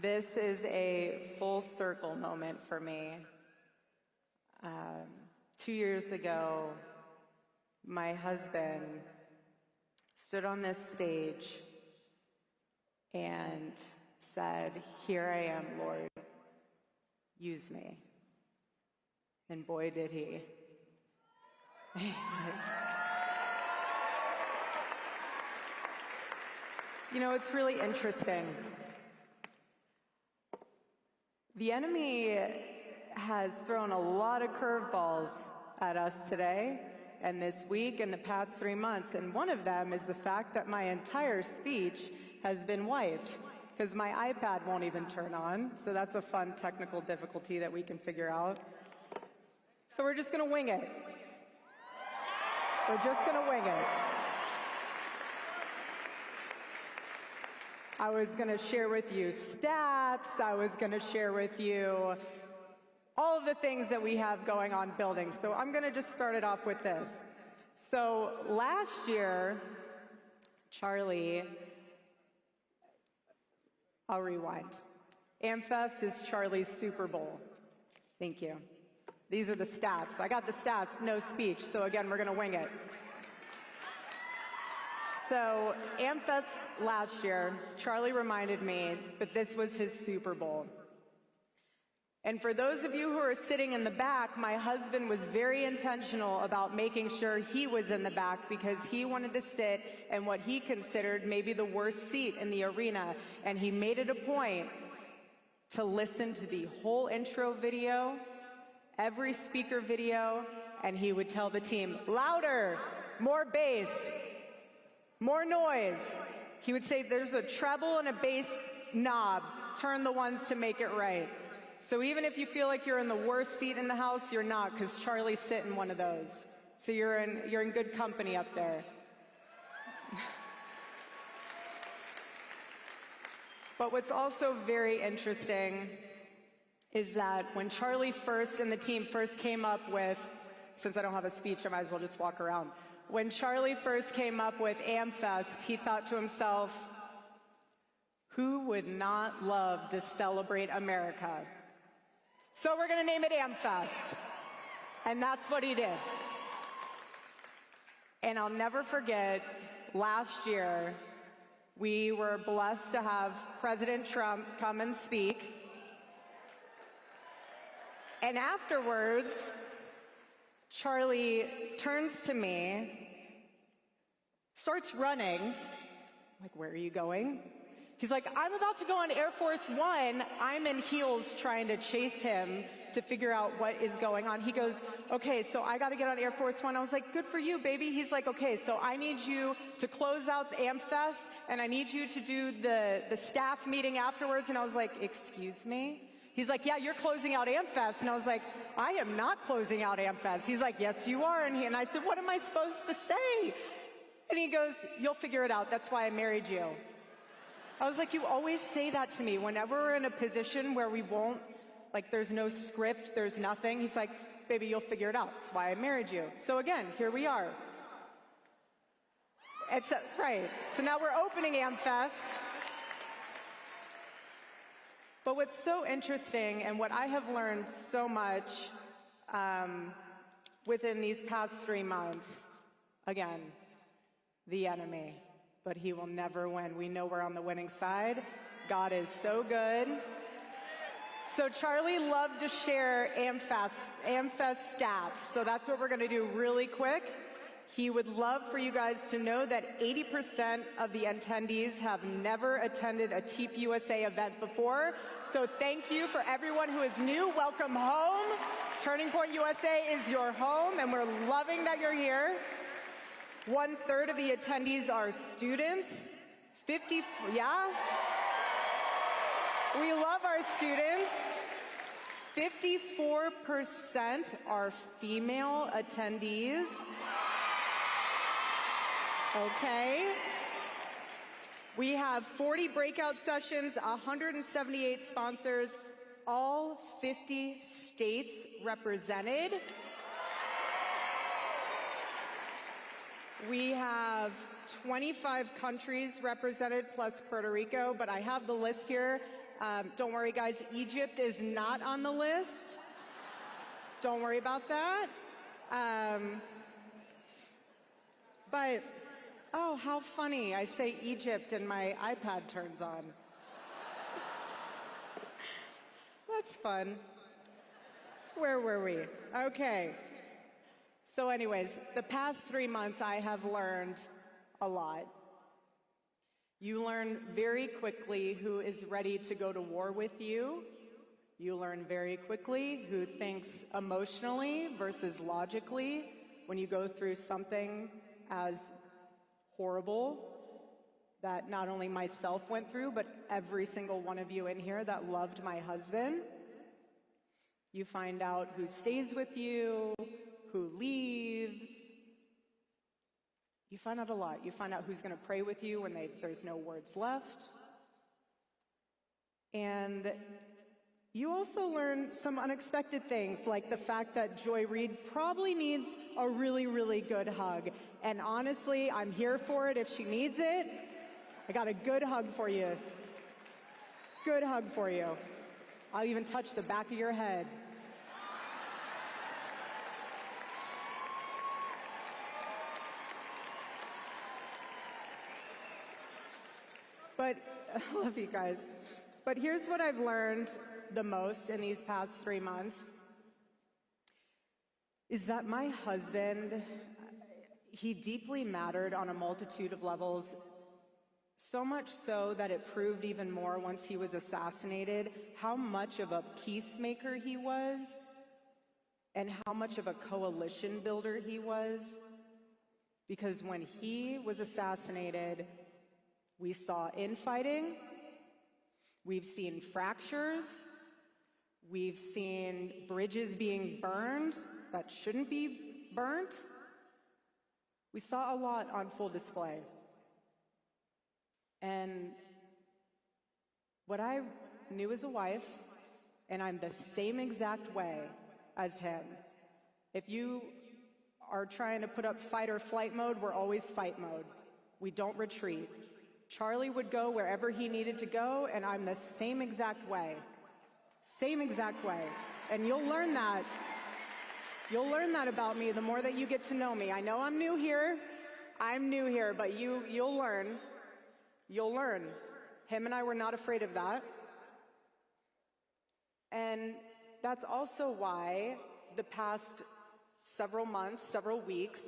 This is a full circle moment for me. 2 years ago, my husband stood on this stage and said, "Here I am, Lord, use me." And boy, did he. You know, it's really interesting. The enemy has thrown a lot of curveballs at us today and this week and the past 3 months, and one of them is the fact that my entire speech has been wiped because my iPad won't even turn on, so that's a fun technical difficulty that we can figure out. So we're just gonna wing it. We're just gonna wing it. I was gonna share with you stats, I was gonna share with you all of the things that we have going on building. So I'm gonna just start it off with this. So last year, Charlie, I'll rewind. Amfest is Charlie's Super Bowl. Thank you. These are the stats. I got the stats, no speech, so again, we're gonna wing it. So Amfest last year, Charlie reminded me that this was his Super Bowl. And for those of you who are sitting in the back, my husband was very intentional about making sure he was in the back because he wanted to sit in what he considered maybe the worst seat in the arena. And he made it a point to listen to the whole intro video, every speaker video, and he would tell the team, louder, more bass, more noise. He would say, there's a treble and a bass knob. Turn the ones to make it right. So even if you feel like you're in the worst seat in the house, you're not, because Charlie's sitting in one of those. So you're in good company up there. But what's also very interesting is that when Charlie first and the team first came up with, since I don't have a speech, I might as well just walk around. When Charlie first came up with Amfest, he thought to himself, who would not love to celebrate America? So we're going to name it Amfest. And that's what he did. And I'll never forget, last year, we were blessed to have President Trump come and speak. And afterwards, Charlie turns to me, starts running. I'm like, where are you going? He's like, I'm about to go on Air Force One. I'm in heels trying to chase him to figure out what is going on. He goes, okay, so I got to get on Air Force One. I was like, good for you, baby. He's like, okay, so I need you to close out the Amfest, and I need you to do the staff meeting afterwards. And I was like, excuse me? He's like, yeah, you're closing out Amfest. And I was like, I am not closing out Amfest. He's like, yes, you are. And I said, what am I supposed to say? And he goes, you'll figure it out. That's why I married you. I was like, you always say that to me whenever we're in a position where we won't, like there's no script, there's nothing. He's like, baby, you'll figure it out. That's why I married you. So again, here we are. Right. So now we're opening Amfest. But what's so interesting and what I have learned so much within these past 3 months, again, the enemy, but he will never win. We know we're on the winning side. God is so good. So Charlie loved to share Amfest stats. So that's what we're going to do really quick. He would love for you guys to know that 80% of the attendees have never attended a TEEP USA event before. So thank you for everyone who is new. Welcome home. Turning Point USA is your home, and we're loving that you're here. 1/3 of the attendees are students. Yeah? We love our students. 54% are female attendees. Okay. We have 40 breakout sessions, 178 sponsors, all 50 states represented. We have 25 countries represented plus Puerto Rico, but I have the list here. Don't worry, guys, Egypt is not on the list. Don't worry about that. But, oh, how funny. I say Egypt and my iPad turns on. That's fun. Where were we? Okay. So anyways, the past 3 months I have learned a lot. You learn very quickly who is ready to go to war with you. You learn very quickly who thinks emotionally versus logically when you go through something as horrible that not only myself went through, but every single one of you in here that loved my husband. You find out who stays with you, who leaves. You find out a lot. You find out who's going to pray with you when there's no words left. And you also learn some unexpected things, like the fact that Joy Reid probably needs a really, really good hug. And honestly, I'm here for it if she needs it. I got a good hug for you. Good hug for you. I'll even touch the back of your head. But I love you guys. But here's what I've learned the most in these past 3 months is that my husband, he deeply mattered on a multitude of levels, so much so that it proved even more once he was assassinated how much of a peacemaker he was and how much of a coalition builder he was. Because when he was assassinated, we saw infighting, we've seen fractures, we've seen bridges being burned that shouldn't be burnt. We saw a lot on full display. And what I knew as a wife, and I'm the same exact way as him. If you are trying to put up fight or flight mode, we're always fight mode. We don't retreat. Charlie would go wherever he needed to go, and I'm the same exact way. Same exact way. And you'll learn that. You'll learn that about me the more that you get to know me. I know I'm new here. But you'll learn. You'll learn. Him and I were not afraid of that. And that's also why the past several months, several weeks,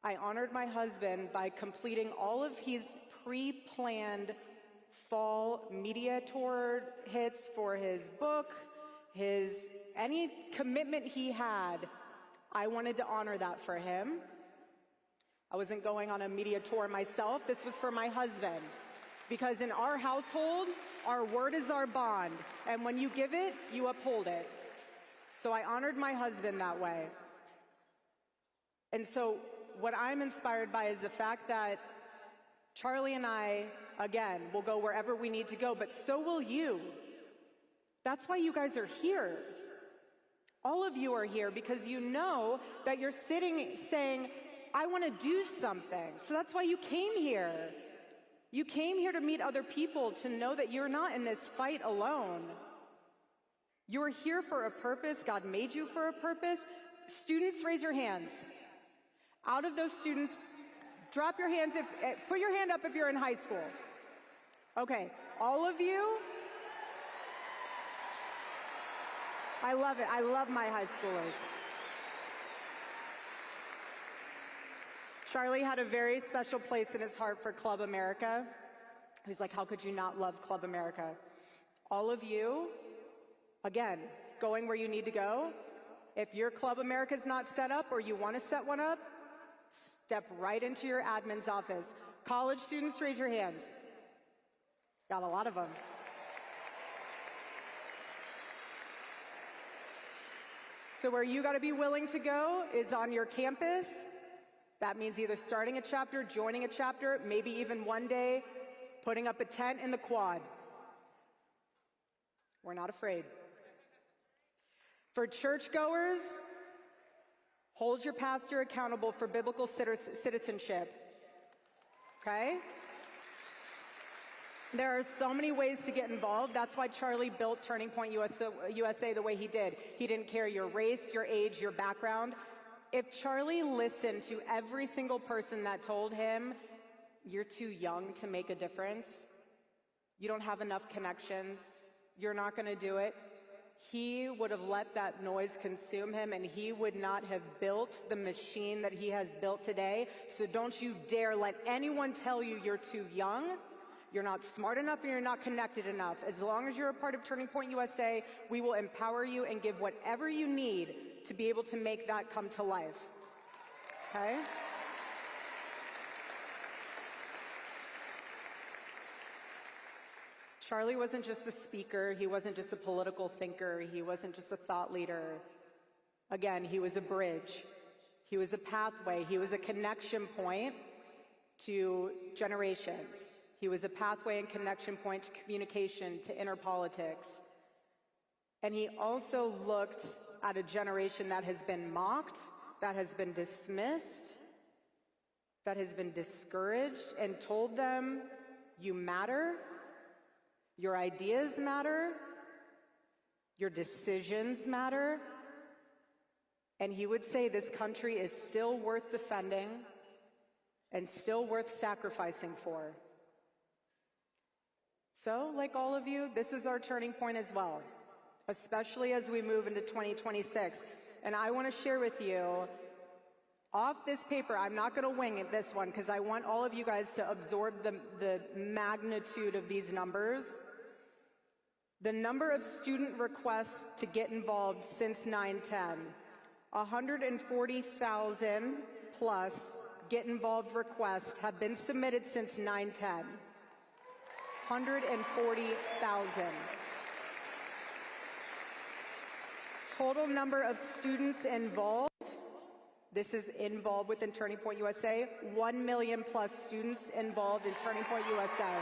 I honored my husband by completing all of his pre-planned fall media tour hits for his book, any commitment he had. I wanted to honor that for him. I wasn't going on a media tour myself. This was for my husband. Because in our household, our word is our bond. And when you give it, you uphold it. So I honored my husband that way. And so what I'm inspired by is the fact that Charlie and I, again, will go wherever we need to go, but so will you. That's why you guys are here. All of you are here because you know that you're sitting saying, I want to do something. So that's why you came here. You came here to meet other people, to know that you're not in this fight alone. You're here for a purpose. God made you for a purpose. Students, raise your hands. Out of those students, drop your hands, put your hand up if you're in high school. Okay, all of you. I love it. I love my high schoolers. Charlie had a very special place in his heart for Club America. He's like, how could you not love Club America? All of you, again, going where you need to go. If your Club America's not set up or you want to set one up, step right into your admin's office. College students, raise your hands. Got a lot of them. So where you got to be willing to go is on your campus. That means either starting a chapter, joining a chapter, maybe even one day putting up a tent in the quad. We're not afraid. For churchgoers, hold your pastor accountable for biblical citizenship. Okay? There are so many ways to get involved. That's why Charlie built Turning Point USA the way he did. He didn't care your race, your age, your background. If Charlie listened to every single person that told him, you're too young to make a difference, you don't have enough connections, you're not going to do it, he would have let that noise consume him, and he would not have built the machine that he has built today. So don't you dare let anyone tell you you're too young, you're not smart enough, and you're not connected enough. As long as you're a part of Turning Point USA, we will empower you and give whatever you need to be able to make that come to life. Okay? Charlie wasn't just a speaker, he wasn't just a political thinker, he wasn't just a thought leader. Again, he was a bridge, he was a pathway, he was a connection point to generations. He was a pathway and connection point to communication, to inner politics. And he also looked at a generation that has been mocked, that has been dismissed, that has been discouraged, and told them, you matter, your ideas matter, your decisions matter. And he would say this country is still worth defending and still worth sacrificing for. So, like all of you, this is our turning point as well, especially as we move into 2026. And I want to share with you, off this paper, I'm not going to wing it this one, because I want all of you guys to absorb the magnitude of these numbers. The number of student requests to get involved since 9/10, 140,000 plus get involved requests have been submitted since 9/10. 140,000. Total number of students involved, this is involved within Turning Point USA, 1 million plus students involved in Turning Point USA.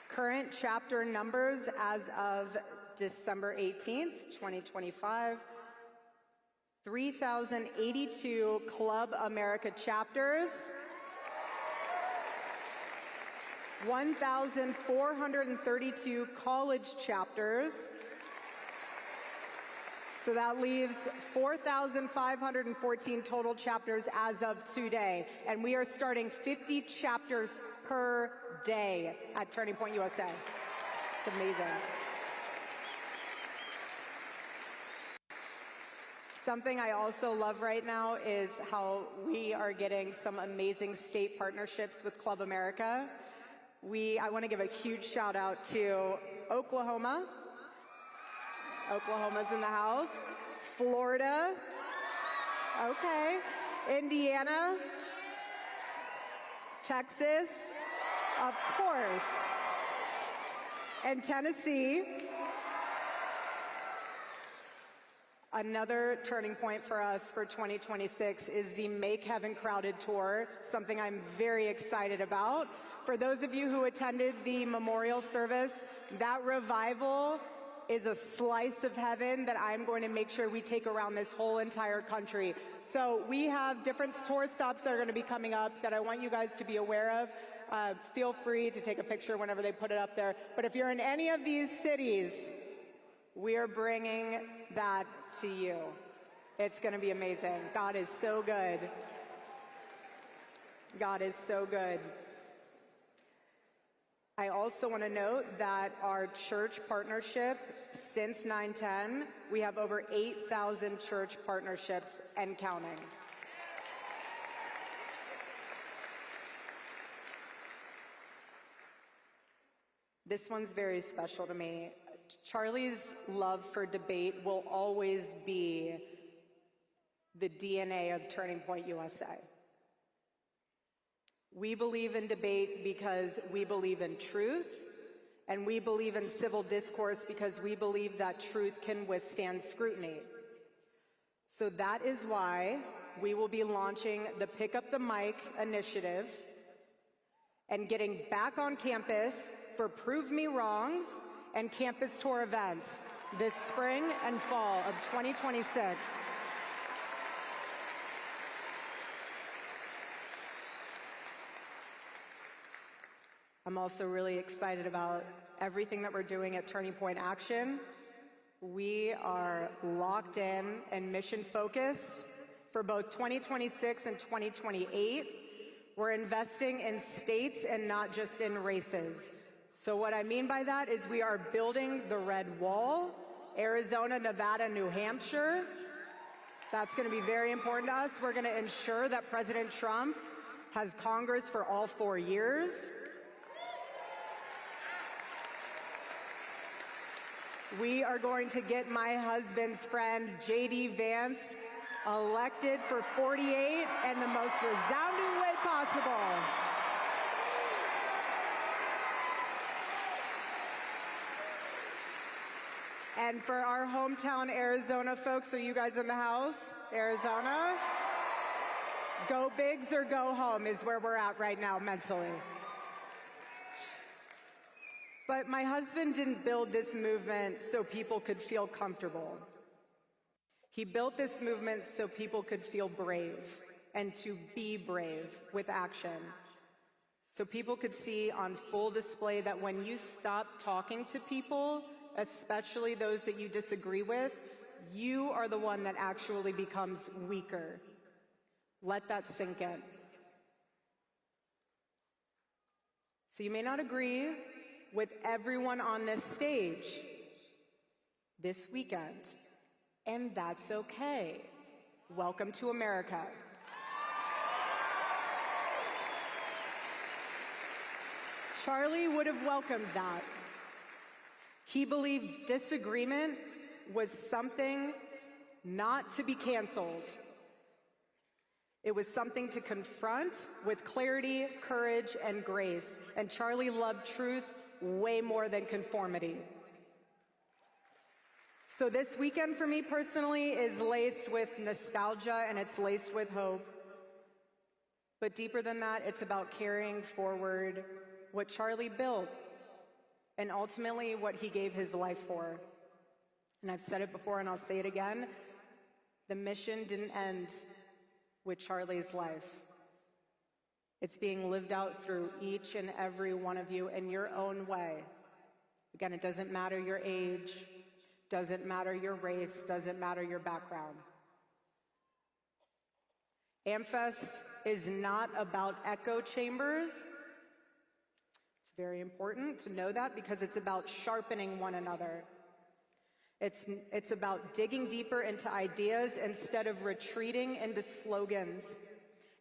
Current chapter numbers as of December 18th, 2025, 3,082 Club America chapters, 1,432 college chapters. So that leaves 4,514 total chapters as of today. And we are starting 50 chapters per day at Turning Point USA. It's amazing. Something I also love right now is how we are getting some amazing state partnerships with Club America. I want to give a huge shout out to Oklahoma. Oklahoma's in the house. Florida. Okay. Indiana. Texas. Of course. And Tennessee. Another turning point for us for 2026 is the Make Heaven Crowded Tour, something I'm very excited about. For those of you who attended the memorial service, that revival is a slice of heaven that I'm going to make sure we take around this whole entire country. So we have different tour stops that are going to be coming up that I want you guys to be aware of. Feel free to take a picture whenever they put it up there. But if you're in any of these cities, we are bringing that to you. It's going to be amazing. God is so good. God is so good. I also want to note that our church partnership, since 9/10, we have over 8,000 church partnerships and counting. This one's very special to me. Charlie's love for debate will always be the DNA of Turning Point USA. We believe in debate because we believe in truth, and we believe in civil discourse because we believe that truth can withstand scrutiny. So that is why we will be launching the Pick Up the Mic initiative and getting back on campus for Prove Me Wrongs and campus tour events this spring and fall of 2026. I'm also really excited about everything that we're doing at Turning Point Action. We are locked in and mission focused for both 2026 and 2028. We're investing in states and not just in races. So what I mean by that is we are building the red wall, Arizona, Nevada, New Hampshire. That's going to be very important to us. We're going to ensure that President Trump has Congress for all 4 years. We are going to get my husband's friend, J.D. Vance, elected for 48 in the most resounding way possible. And for our hometown Arizona folks, are you guys in the house? Arizona? Go bigs or go home is where we're at right now mentally. But my husband didn't build this movement so people could feel comfortable. He built this movement so people could feel brave and to be brave with action. So people could see on full display that when you stop talking to people, especially those that you disagree with, you are the one that actually becomes weaker. Let that sink in. So you may not agree with everyone on this stage this weekend, and that's okay. Welcome to America. Charlie would have welcomed that. He believed disagreement was something not to be canceled. It was something to confront with clarity, courage, and grace. And Charlie loved truth way more than conformity. So this weekend for me personally is laced with nostalgia and it's laced with hope. But deeper than that, it's about carrying forward what Charlie built and ultimately what he gave his life for. And I've said it before and I'll say it again, the mission didn't end with Charlie's life. It's being lived out through each and every one of you in your own way. Again, it doesn't matter your age, doesn't matter your race, doesn't matter your background. Amfest is not about echo chambers. It's very important to know that because it's about sharpening one another. It's about digging deeper into ideas instead of retreating into slogans.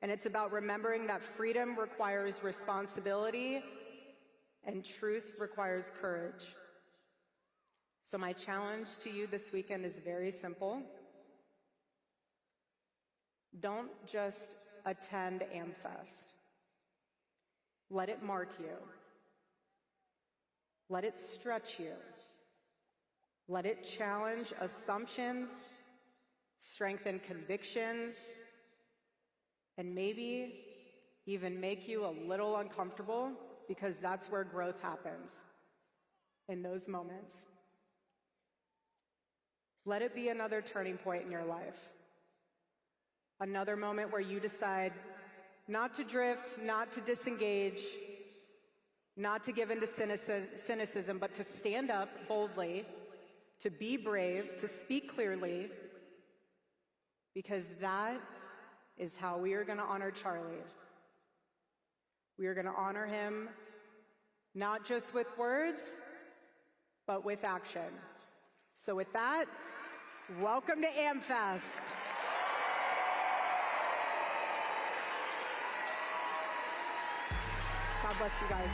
And it's about remembering that freedom requires responsibility and truth requires courage. So my challenge to you this weekend is very simple. Don't just attend Amfest. Let it mark you. Let it stretch you. Let it challenge assumptions, strengthen convictions, and maybe even make you a little uncomfortable because that's where growth happens, in those moments. Let it be another turning point in your life. Another moment where you decide not to drift, not to disengage, not to give into cynicism, but to stand up boldly, to be brave, to speak clearly, because that is how we are going to honor Charlie. We are going to honor him not just with words, but with action. So with that, welcome to Amfest. God bless you guys.